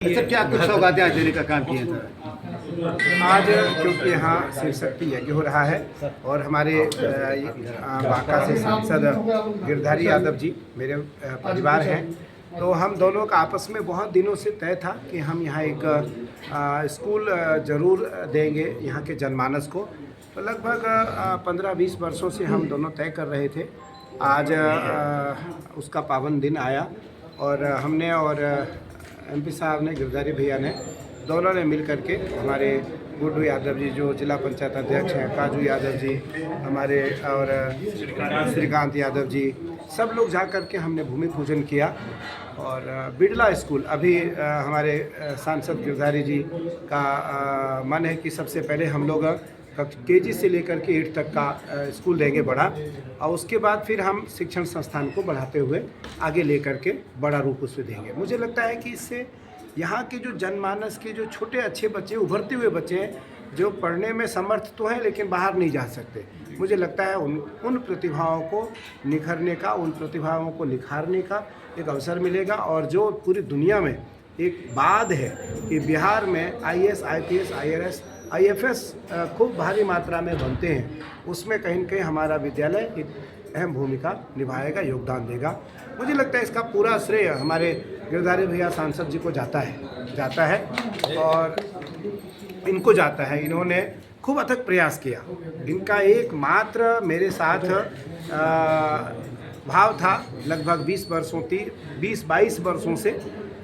अच्छा, क्या कुछ सौगातें आज देने का काम किए थे? आज क्योंकि यहाँ शिव शक्ति यज्ञ हो रहा है और हमारे बांका से सांसद गिरधारी यादव जी मेरे परिवार हैं, तो हम दोनों का आपस में बहुत दिनों से तय था कि हम यहाँ एक स्कूल ज़रूर देंगे यहाँ के जनमानस को। तो लगभग 15-20 वर्षों से हम दोनों तय कर रहे थे। आज उसका पावन दिन आया और हमने और एमपी साहब ने, गिरधारी भैया ने, दोनों ने मिल करके, हमारे गुड्डू यादव जी जो जिला पंचायत अध्यक्ष हैं, काजू यादव जी हमारे, और श्रीकांत यादव जी, सब लोग जा कर के हमने भूमि पूजन किया। और बिरला स्कूल अभी हमारे सांसद गिरधारी जी का मन है कि सबसे पहले हम लोग केजी से लेकर के 8 तक का स्कूल देंगे बड़ा, और उसके बाद फिर हम शिक्षण संस्थान को बढ़ाते हुए आगे लेकर के बड़ा रूप उसमें देंगे। मुझे लगता है कि इससे यहाँ के जो जनमानस के जो छोटे अच्छे बच्चे, उभरते हुए बच्चे हैं, जो पढ़ने में समर्थ तो हैं लेकिन बाहर नहीं जा सकते, मुझे लगता है उन प्रतिभाओं को निखरने का, उन प्रतिभाओं को निखारने का एक अवसर मिलेगा। और जो पूरी दुनिया में एक बात है कि बिहार में IAS, IPS, IRS, IFS खूब भारी मात्रा में बनते हैं, उसमें कहीं न कहीं हमारा विद्यालय एक अहम भूमिका निभाएगा, योगदान देगा। मुझे लगता है इसका पूरा श्रेय हमारे गिरधारी भैया सांसद जी को जाता है और इनको जाता है। इन्होंने खूब अथक प्रयास किया। इनका एकमात्र मेरे साथ भाव था लगभग 20-22 वर्षों से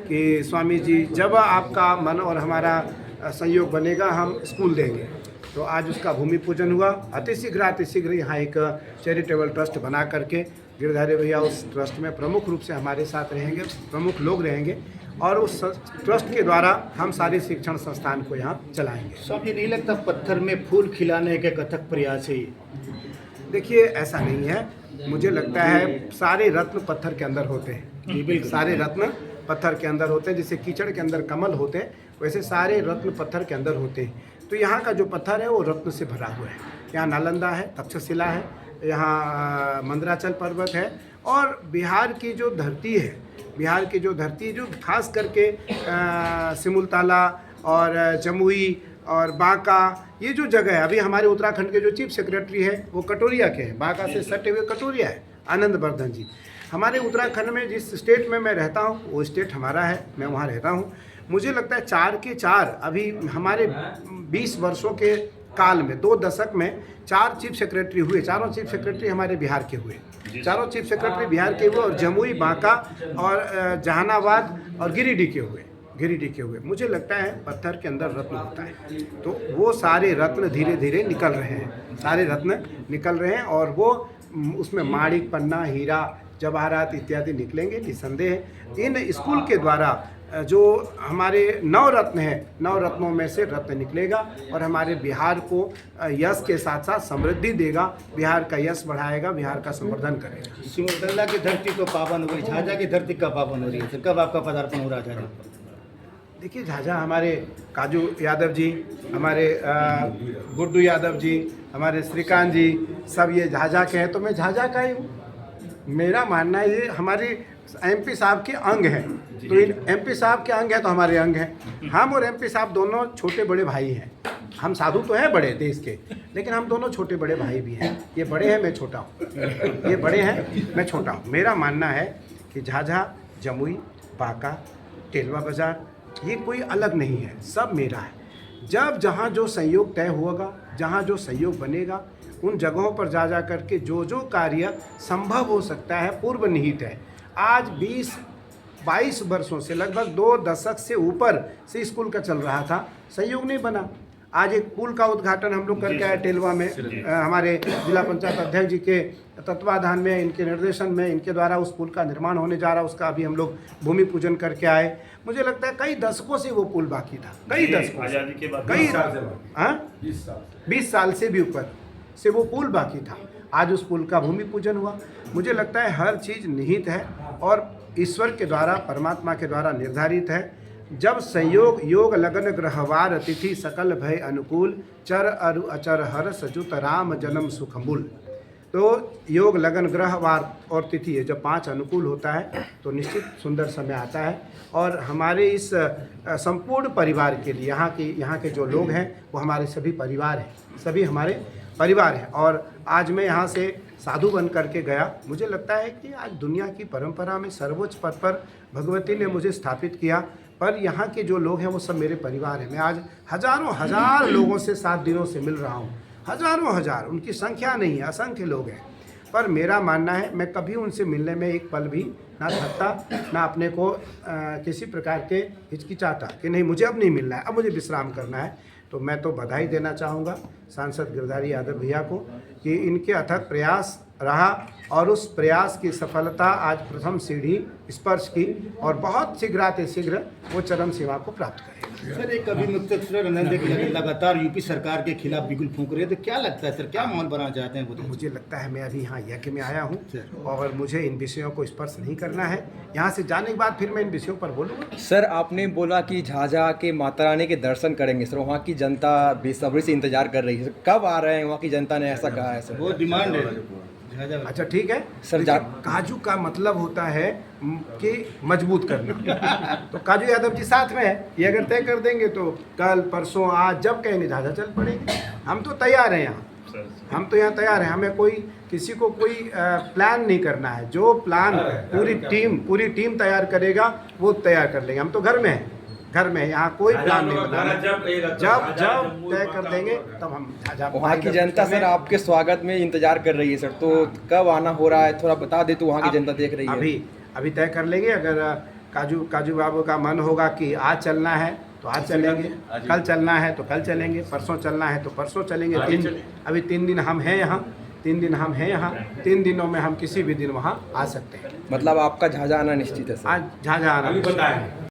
कि स्वामी जी, जब आपका मन और हमारा संयोग बनेगा हम स्कूल देंगे। तो आज उसका भूमि पूजन हुआ। अतिशीघ्र यहाँ एक चैरिटेबल ट्रस्ट बना करके गिरधारी भैया उस ट्रस्ट में प्रमुख रूप से हमारे साथ रहेंगे, प्रमुख लोग रहेंगे, और उस ट्रस्ट के द्वारा हम सारे शिक्षण संस्थान को यहाँ चलाएंगे। स्वामी, नहीं लगता पत्थर में फूल खिलाने के कथक प्रयास है? देखिए, ऐसा नहीं है। मुझे लगता है सारे रत्न पत्थर के अंदर होते हैं। सारे रत्न पत्थर के अंदर होते हैं। जैसे कीचड़ के अंदर कमल होते हैं, वैसे सारे रत्न पत्थर के अंदर होते हैं। तो यहाँ का जो पत्थर है वो रत्न से भरा हुआ है। यहाँ नालंदा है, तक्षशिला है, यहाँ मंदराचल पर्वत है, और बिहार की जो धरती जो खास करके सिमुलताला और जमुई और बांका, ये जो जगह है, अभी हमारे उत्तराखंड के जो चीफ सेक्रेटरी है वो कटोरिया के हैं, बांका से सटे हुए कटोरिया है, आनंद वर्धन जी। हमारे उत्तराखंड में जिस स्टेट में मैं रहता हूँ वो स्टेट हमारा है, मैं वहाँ रहता हूँ। मुझे लगता है 4 के 4 अभी हमारे 20 वर्षों के काल में, 2 दशक में 4 चीफ सेक्रेटरी हुए। चारों चीफ सेक्रेटरी हमारे बिहार के हुए, चारों चीफ सेक्रेटरी बिहार के हुए, और जमुई, बांका और जहानाबाद और गिरिडीह के हुए। मुझे लगता है पत्थर के अंदर रत्न होता है, तो वो सारे रत्न धीरे धीरे निकल रहे हैं, और वो उसमें माणिक, पन्ना, हीरा, जवाहरात इत्यादि निकलेंगे निसंदेह। इन स्कूल के द्वारा जो हमारे 9 रत्न हैं, 9 रत्नों में से रत्न निकलेगा और हमारे बिहार को यश के साथ साथ समृद्धि देगा, बिहार का यश बढ़ाएगा, बिहार का संवर्धन करेगा। सिमुलतला की धरती तो पावन हो गई, झाझा की धरती कब पावन हो रही है? कब आपका पदार्पण हो रहा है झाझा? देखिए, झाझा हमारे काजू यादव जी, हमारे गुड्डू यादव जी, हमारे श्रीकांत जी, सब ये झाझा के हैं, तो मैं झाझा का ही हूँ। मेरा मानना है ये हमारे MP साहब के अंग हैं, तो इन MP साहब के अंग हैं तो हमारे अंग हैं। हम और MP साहब दोनों छोटे बड़े भाई हैं। हम साधु तो हैं बड़े देश के, लेकिन हम दोनों छोटे बड़े भाई भी हैं। ये बड़े हैं, मैं छोटा हूँ, ये बड़े हैं, मैं छोटा हूँ। मेरा मानना है कि झाझा, जमुई, बांका, टेलवा बाजार, ये कोई अलग नहीं है, सब मेरा है। जब जहाँ जो संयोग तय होगा, जहाँ जो संयोग बनेगा, उन जगहों पर जा करके जो कार्य संभव हो सकता है, पूर्व निहित है। आज 20-22 वर्षों से, लगभग 2 दशक से ऊपर से स्कूल का चल रहा था, संयोग नहीं बना। आज एक पुल का उद्घाटन हम लोग करके आए टेलवा में, हमारे जिला पंचायत अध्यक्ष जी के तत्वाधान में, इनके निर्देशन में, इनके द्वारा उस पुल का निर्माण होने जा रहा, उसका अभी हम लोग भूमि पूजन करके आए। मुझे लगता है कई दशकों से वो पुल बाकी था, कई दशकों से, 20 साल से भी ऊपर से वो पुल बाकी था। आज उस पुल का भूमि पूजन हुआ। मुझे लगता है हर चीज़ निहित है और ईश्वर के द्वारा, परमात्मा के द्वारा निर्धारित है। जब संयोग योग लगन ग्रहवार अतिथि सकल भय अनुकूल, चर अरु अचर हर सजुत राम जन्म सुखमूल। तो तो योग लगन ग्रह वार और तिथि है, जब 5 अनुकूल होता है तो निश्चित सुंदर समय आता है। और हमारे इस संपूर्ण परिवार के लिए यहाँ के जो लोग हैं वो हमारे सभी परिवार हैं, सभी हमारे परिवार हैं। और आज मैं यहाँ से साधु बन करके गया, मुझे लगता है कि आज दुनिया की परंपरा में सर्वोच्च पद पर भगवती ने मुझे स्थापित किया, पर यहाँ के जो लोग हैं वो सब मेरे परिवार हैं। मैं आज हजारों हजार लोगों से 7 दिनों से मिल रहा हूँ, हजारों हजार, उनकी संख्या नहीं है, असंख्य लोग हैं। पर मेरा मानना है मैं कभी उनसे मिलने में एक पल भी ना थकता, ना अपने को किसी प्रकार के हिचकिचाता कि नहीं मुझे अब नहीं मिलना है, अब मुझे विश्राम करना है। तो मैं तो बधाई देना चाहूँगा सांसद गिरधारी यादव भैया को कि इनके अथक प्रयास रहा और उस प्रयास की सफलता आज प्रथम सीढ़ी स्पर्श की और बहुत शीघ्र वो चरम सीमा को प्राप्त करेगा। सर, एक अभिमुक्त लगातार यूपी सरकार के खिलाफ बिगुल फूंक रहे हैं, तो क्या लगता है सर, क्या माहौल बनाना चाहते हैं वो? मुझे लगता है मैं अभी यहाँ यज्ञ में आया हूँ और मुझे इन विषयों को स्पर्श नहीं करना है। यहाँ से जाने के बाद फिर मैं इन विषयों पर बोलूँगा। सर, आपने बोला कि झाझा के माता रानी के दर्शन करेंगे सर, वहाँ की जनता बेसब्री से इंतजार कर रही है, कब आ रहे हैं? वहाँ की जनता ने ऐसा कहा है सर, वो डिमांड है। अच्छा ठीक है सर। काजू का मतलब होता है कि मजबूत करना। तो काजू यादव जी साथ में है, ये अगर तय कर देंगे तो कल परसों आज जब कहेंगे झाझा चल पड़ेंगे। हम तो तैयार हैं यहाँ, हम तो यहाँ तैयार हैं। हमें कोई किसी को कोई प्लान नहीं करना है, जो प्लान पूरी टीम तैयार करेगा वो तैयार कर लेंगे। हम तो घर में हैं, यहाँ कोई प्लान नहीं बनाना। जब तय कर देंगे तब हम झाझा। वहाँ की जनता सर आपके स्वागत में इंतजार कर रही है सर, तो कब आना हो रहा है थोड़ा बता दे, तो वहाँ की जनता देख रही है। अभी तय कर लेंगे। अगर काजू बाबू का मन होगा कि आज चलना है तो आज चलेंगे, कल चलना है तो कल चलेंगे, परसों चलना है तो परसों चलेंगे। अभी 3 दिन हम हैं यहाँ, 3 दिनों में हम किसी भी दिन वहाँ आ सकते हैं। मतलब आपका झाझा आना निश्चित है सर? आज झाझा आना निश्चित है।